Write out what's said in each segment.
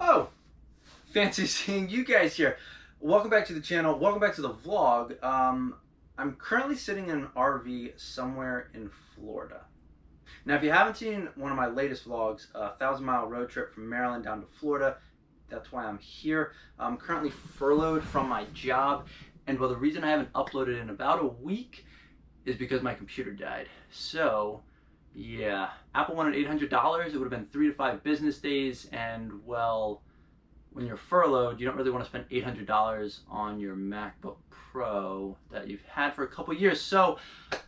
Oh, fancy seeing you guys here. Welcome back to the channel. Welcome back to the vlog. I'm currently sitting in an RV somewhere in Florida. Now, if you haven't seen one of my latest vlogs, a 1,000-mile road trip from Maryland down to Florida, that's why I'm here. I'm currently furloughed from my job, and well, the reason I haven't uploaded in about a week is because my computer died. So, yeah, Apple wanted $800. It would have been 3 to 5 business days, and well, when you're furloughed, you don't really want to spend $800 on your MacBook Pro that you've had for a couple years. So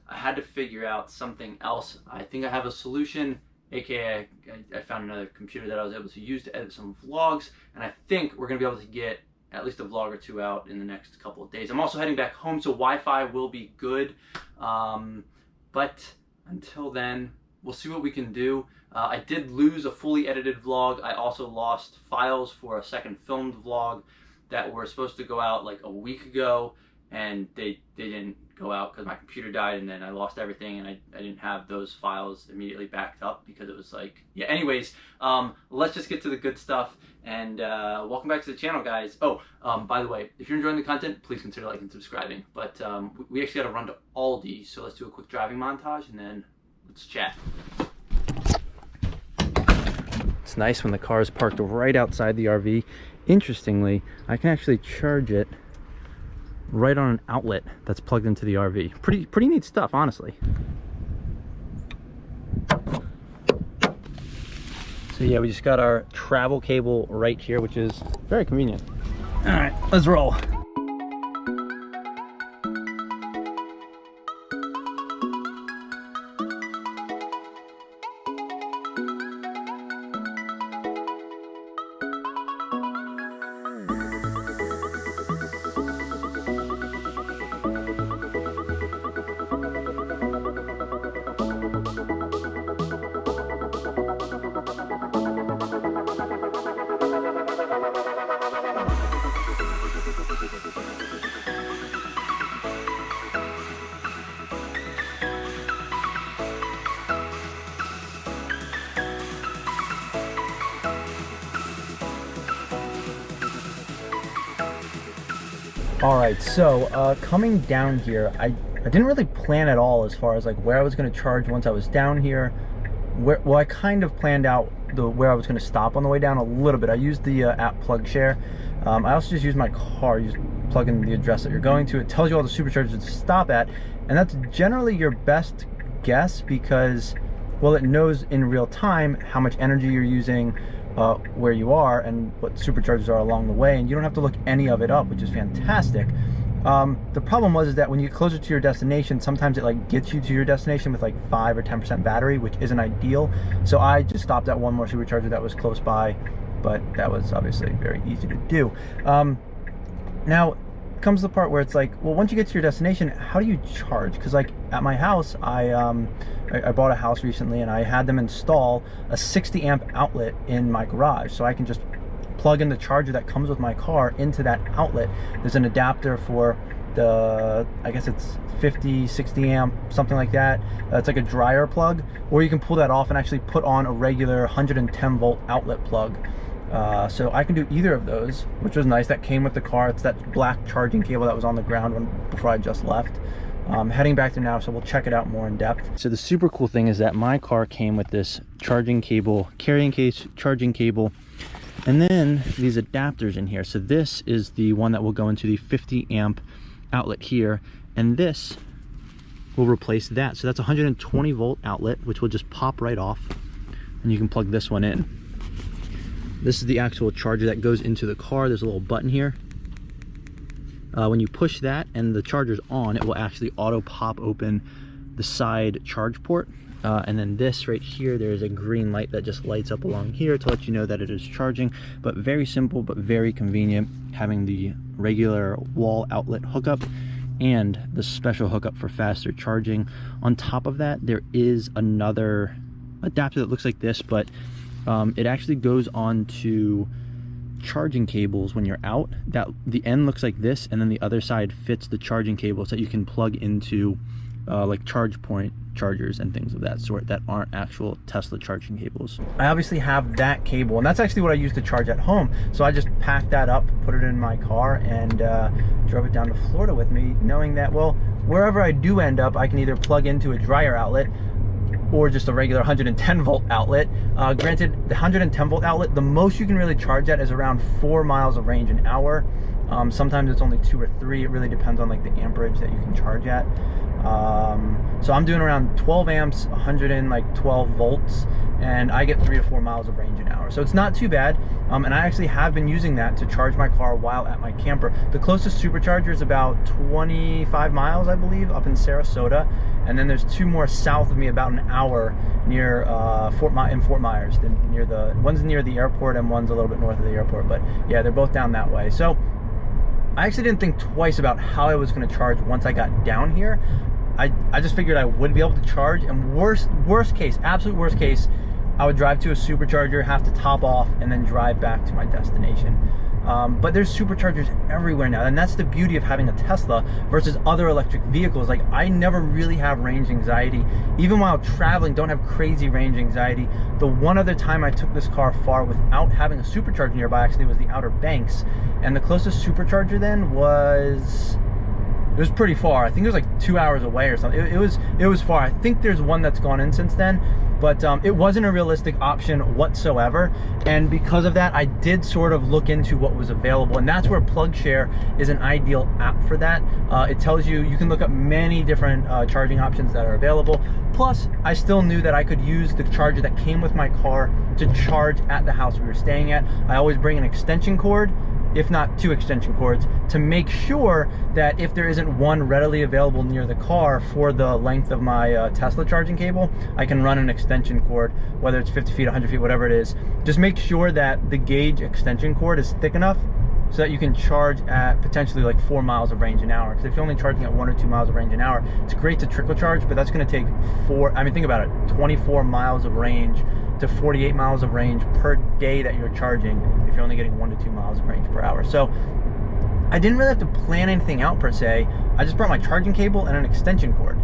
I had to figure out something else. I think I have a solution, aka I found another computer that I was able to use to edit some vlogs, and I think we're gonna be able to get at least a vlog or two out in the next couple of days. I'm also heading back home, so Wi-Fi will be good. But until then, we'll see what we can do. I did lose a fully edited vlog. I also lost files for a second filmed vlog that were supposed to go out like a week ago, and they didn't go out because my computer died, and then I lost everything, and I didn't have those files immediately backed up because it was like, yeah, anyways, let's just get to the good stuff, and welcome back to the channel, guys. Oh, by the way, if you're enjoying the content, please consider liking and subscribing. But we actually got to run to Aldi, so let's do a quick driving montage, and then let's chat. It's nice when the car is parked right outside the RV. Interestingly, I can actually charge it right on an outlet that's plugged into the RV. Pretty neat stuff, honestly. So yeah, we just got our travel cable right here, which is very convenient. All right, let's roll. All right, so coming down here, I didn't really plan at all as far as like where I was going to charge once I was down here. Well, I kind of planned out where I was going to stop on the way down a little bit. I used the app PlugShare. I also just used my car, plug in the address that you're going to. It tells you all the superchargers to stop at, and that's generally your best guess because, well, it knows in real time how much energy you're using, where you are, and what superchargers are along the way, and you don't have to look any of it up, which is fantastic. The problem was that when you get closer to your destination, sometimes it like gets you to your destination with like 5 or 10% battery, which isn't ideal. So I just stopped at one more supercharger that was close by, but that was obviously very easy to do. Now comes the part where it's like, well, once you get to your destination, how do you charge? Because like at my house, I bought a house recently, and I had them install a 60 amp outlet in my garage, so I can just plug in the charger that comes with my car into that outlet. There's an adapter for the, I guess it's 50, 60 amp, something like that. It's like a dryer plug, or you can pull that off and actually put on a regular 110 volt outlet plug. So I can do either of those, which was nice. That came with the car. It's that black charging cable that was on the ground before I just left. Heading back there now, so we'll check it out more in depth. So the super cool thing is that my car came with this charging cable, carrying case, charging cable, and then these adapters in here. So this is the one that will go into the 50 amp outlet here, and this will replace that. So that's a 120 volt outlet, which will just pop right off, and you can plug this one in. This is the actual charger that goes into the car. There's a little button here. When you push that and the charger's on, it will actually auto pop open the side charge port. And then this right here, there's a green light that just lights up along here to let you know that it is charging. But very simple, but very convenient, having the regular wall outlet hookup and the special hookup for faster charging. On top of that, there is another adapter that looks like this, but it actually goes on to charging cables when you're out. That the end looks like this, and then the other side fits the charging cables that you can plug into like charge point chargers and things of that sort that aren't actual Tesla charging cables. I obviously have that cable, and that's actually what I use to charge at home. So I just packed that up, put it in my car, and drove it down to Florida with me, knowing that, well, wherever I do end up, I can either plug into a dryer outlet or just a regular 110 volt outlet. Granted, the 110 volt outlet, the most you can really charge at is around 4 miles of range an hour. Sometimes it's only 2 or 3. It really depends on like the amperage that you can charge at. So I'm doing around 12 amps, 112 volts, and I get 3 to 4 miles of range an hour. So it's not too bad. And I actually have been using that to charge my car while at my camper. The closest supercharger is about 25 miles, I believe, up in Sarasota. And then there's 2 more south of me, about an hour, near Fort Myers. One's near the airport and one's a little bit north of the airport. But yeah, they're both down that way. So I actually didn't think twice about how I was going to charge once I got down here. I just figured I would be able to charge, and worst case, absolute worst case, I would drive to a supercharger, have to top off, and then drive back to my destination. But there's superchargers everywhere now, and that's the beauty of having a Tesla versus other electric vehicles. Like, I never really have range anxiety. Even while traveling, don't have crazy range anxiety. The one other time I took this car far without having a supercharger nearby actually was the Outer Banks, and the closest supercharger then was... it was pretty far. I think it was like 2 hours away or something. It was far. I think there's one that's gone in since then, but it wasn't a realistic option whatsoever. And because of that, I did sort of look into what was available, and that's where PlugShare is an ideal app for that. It tells you can look up many different charging options that are available. Plus, I still knew that I could use the charger that came with my car to charge at the house we were staying at. I always bring an extension cord, if not 2 extension cords, to make sure that if there isn't one readily available near the car for the length of my Tesla charging cable, I can run an extension cord, whether it's 50 feet, 100 feet, whatever it is. Just make sure that the gauge extension cord is thick enough so that you can charge at potentially like 4 miles of range an hour. Because if you're only charging at 1 or 2 miles of range an hour, it's great to trickle charge, but that's gonna take think about it, 24 miles of range to 48 miles of range per day that you're charging if you're only getting 1 to 2 miles of range per hour. So I didn't really have to plan anything out per se. I just brought my charging cable and an extension cord,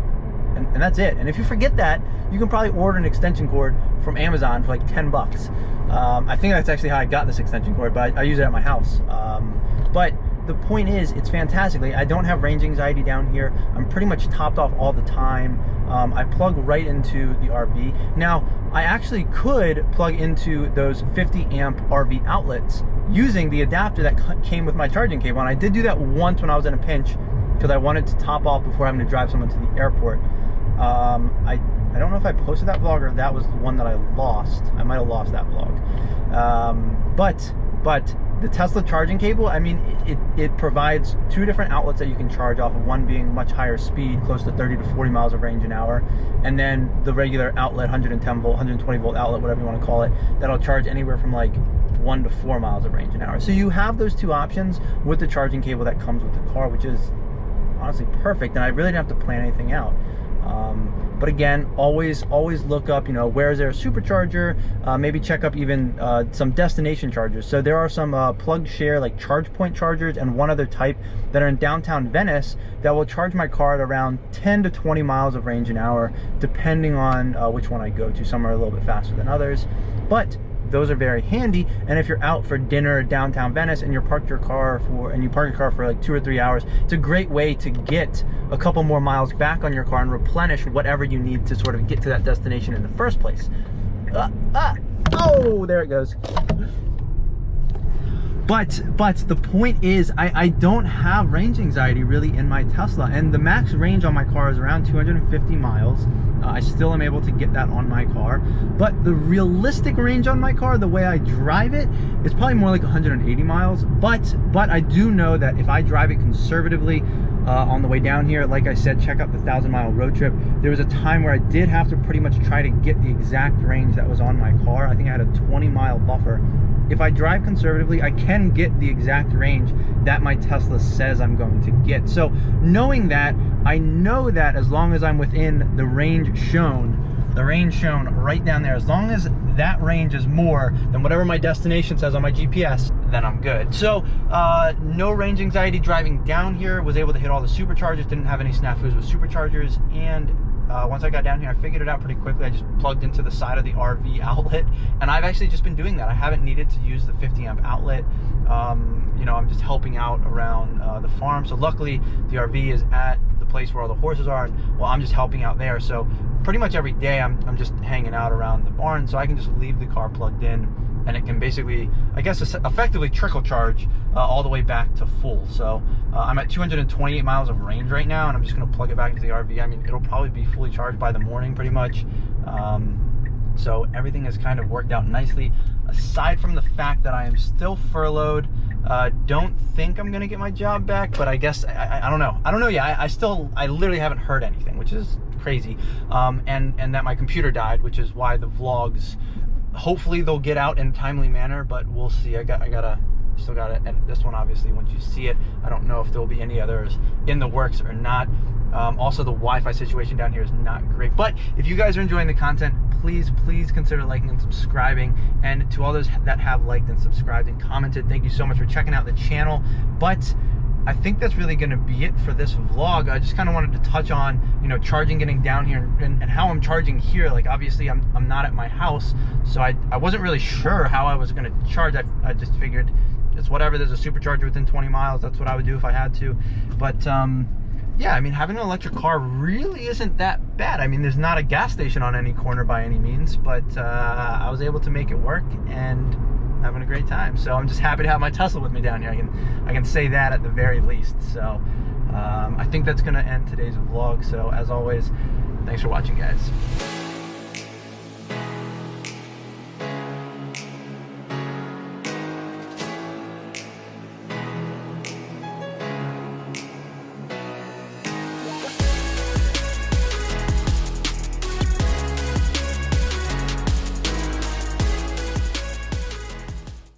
and that's it. And if you forget that, you can probably order an extension cord from Amazon for like 10 bucks. I think that's actually how I got this extension cord, but I use it at my house. But the point is, it's fantastic. Like, I don't have range anxiety down here. I'm pretty much topped off all the time. I plug right into the RV. Now, I actually could plug into those 50 amp RV outlets using the adapter that came with my charging cable. And I did do that once when I was in a pinch because I wanted to top off before having to drive someone to the airport. I don't know if I posted that vlog or that was the one that I lost. I might have lost that vlog. But the Tesla charging cable, I mean, it provides 2 different outlets that you can charge off of, one being much higher speed, close to 30 to 40 miles of range an hour, and then the regular outlet, 110 volt, 120 volt outlet, whatever you want to call it, that'll charge anywhere from like 1 to 4 miles of range an hour. So you have those 2 options with the charging cable that comes with the car, which is honestly perfect, and I really didn't have to plan anything out. But again, always look up, where is there a supercharger? Maybe check up even some destination chargers. So there are some PlugShare, like charge point chargers, and one other type that are in downtown Venice that will charge my car at around 10 to 20 miles of range an hour, depending on which one I go to. Some are a little bit faster than others, but those are very handy. And if you're out for dinner downtown Venice and you park your car for like 2 or 3 hours, it's a great way to get a couple more miles back on your car and replenish whatever you need to sort of get to that destination in the first place. Oh, there it goes. But the point is, I don't have range anxiety really in my Tesla, and the max range on my car is around 250 miles. I still am able to get that on my car, but the realistic range on my car, the way I drive it, is probably more like 180 miles. But I do know that if I drive it conservatively on the way down here, like I said, check out the 1,000-mile road trip. There was a time where I did have to pretty much try to get the exact range that was on my car. I think I had a 20-mile buffer. If I drive conservatively, I can get the exact range that my Tesla says I'm going to get. So knowing that, I know that as long as I'm within the range shown right down there, as long as that range is more than whatever my destination says on my GPS, then I'm good. So no range anxiety driving down here, was able to hit all the superchargers, didn't have any snafus with superchargers, and once I got down here, I figured it out pretty quickly. I just plugged into the side of the RV outlet, and I've actually just been doing that. I haven't needed to use the 50 amp outlet. You know, I'm just helping out around the farm. So luckily the RV is at the place where all the horses are, and well, I'm just helping out there. So pretty much every day I'm just hanging out around the barn, so I can just leave the car plugged in, and it can basically, I guess, effectively trickle charge all the way back to full. So I'm at 228 miles of range right now, and I'm just gonna plug it back into the RV. I mean, it'll probably be fully charged by the morning pretty much. So everything has kind of worked out nicely, aside from the fact that I am still furloughed. Don't think I'm gonna get my job back, but I guess I don't know. Yeah, I literally haven't heard anything, which is crazy. And that my computer died, which is why the vlogs, hopefully they'll get out in a timely manner, but we'll see. Still gotta edit this one, obviously, once you see it. I don't know if there'll be any others in the works or not. Also, the Wi-Fi situation down here is not great, but if you guys are enjoying the content, please consider liking and subscribing. And to all those that have liked and subscribed and commented, thank you so much for checking out the channel. But I think that's really going to be it for this vlog. I just kind of wanted to touch on, you know, charging, getting down here, and how I'm charging here. Like, obviously I'm not at my house, so I wasn't really sure how I was going to charge. I just figured it's whatever. There's a supercharger within 20 miles. That's what I would do if I had to. But yeah, I mean, having an electric car really isn't that bad. I mean, there's not a gas station on any corner by any means, but I was able to make it work and having a great time. So I'm just happy to have my Tesla with me down here. I can say that at the very least. So I think that's gonna end today's vlog. So as always, thanks for watching, guys.